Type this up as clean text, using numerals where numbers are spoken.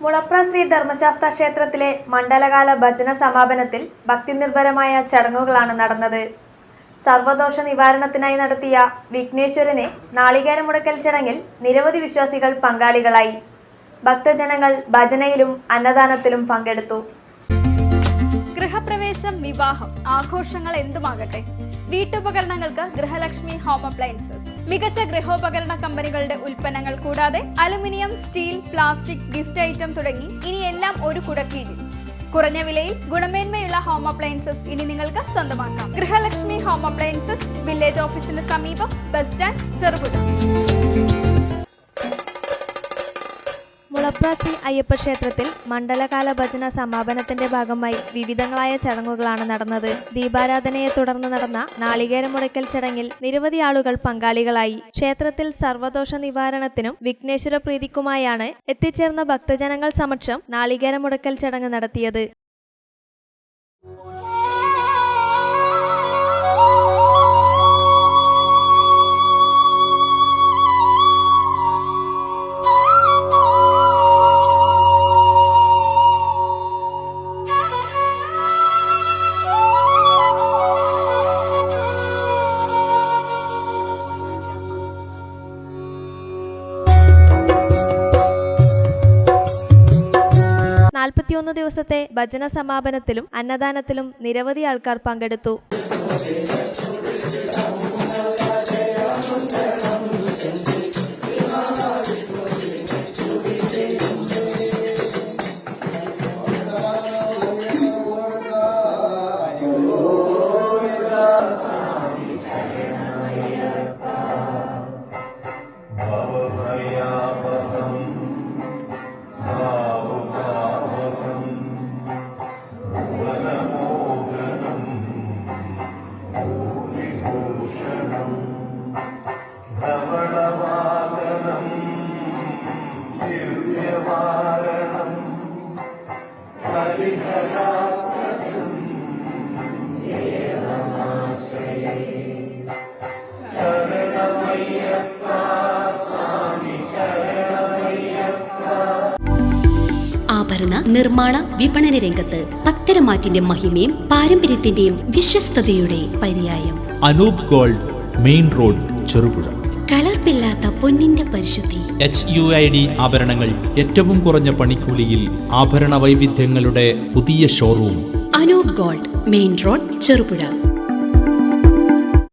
മുളപ്ര ശ്രീ ധർമ്മശാസ്ത്ര ക്ഷേത്രത്തിലെ മണ്ഡലകാല ഭജന സമാപനത്തിൽ ഭക്തിനിർഭരമായ ചടങ്ങുകളാണ് നടന്നത്. സർവദോഷ നിവാരണത്തിനായി നടത്തിയ വിഘ്നേശ്വരനെ നാളികേരമുടക്കൽ ചടങ്ങിൽ നിരവധി വിശ്വാസികൾ പങ്കാളികളായി. ഭക്തജനങ്ങൾ ഭജനയിലും അന്നദാനത്തിലും പങ്കെടുത്തു. ഗൃഹപ്രവേശം, വിവാഹം, ആഘോഷങ്ങൾ എന്തുമാകട്ടെ, വീട്ടുപകരണങ്ങൾക്ക് ഗൃഹലക്ഷ്മി ഹോം അപ്ലയൻസസ്. മികച്ച ഗൃഹോപകരണ കമ്പനികളുടെ ഉൽപ്പന്നങ്ങൾ കൂടാതെ aluminium, steel, plastic, gift item തുടങ്ങി ഇനി എല്ലാം ഒരു കുടക്കീഴിൽ. കുറഞ്ഞ വിലയിൽ ഗുണമേന്മയുള്ള ഹോം അപ്ലയൻസസ് ഇനി നിങ്ങൾക്ക് സ്വന്തമാക്കാം. ഗൃഹലക്ഷ്മി ഹോം അപ്ലയൻസസ്, വില്ലേജ് ഓഫീസിന് സമീപം, ബസ് സ്റ്റാൻഡ്, ചെറുപുഴ. മുളപ്ര ശ്രീ അയ്യപ്പ ക്ഷേത്രത്തിൽ മണ്ഡലകാല ഭജന സമാപനത്തിന്റെ ഭാഗമായി വിവിധങ്ങളായ ചടങ്ങുകളാണ് നടന്നത്. ദീപാരാധനയെ തുടർന്ന് നടന്ന നാളികേരമുടക്കൽ ചടങ്ങിൽ നിരവധി ആളുകൾ പങ്കാളികളായി. ക്ഷേത്രത്തിൽ സർവദോഷ നിവാരണത്തിനും വിഘ്നേശ്വര പ്രീതിക്കുമായാണ് എത്തിച്ചേർന്ന ഭക്തജനങ്ങൾ സമക്ഷം നാളികേരമുടക്കൽ ചടങ്ങ് നടത്തിയത്. ദിവസത്തെ ഭജന സമാപനത്തിലും അന്നദാനത്തിലും നിരവധി ആൾക്കാർ പങ്കെടുത്തു. ആഭരണ നിർമ്മാണ വിപണന രംഗത്ത് പത്തരമാറ്റിന്റെ മഹിമയും പാരമ്പര്യത്തിന്റെയും വിശ്വസ്തയുടെ പര്യായം. Anoop Gold, main road, Cherupuzha. കലർപ്പില്ലാത്ത പൊന്നിന്റെ പരിശുദ്ധി. HUID ആഭരണങ്ങൾ ഏറ്റവും കുറഞ്ഞ പണിക്കൂലിയിൽ. ആഭരണ വൈവിധ്യങ്ങളുടെ പുതിയ showroom. Anoop Gold, main road, Cherupuzha.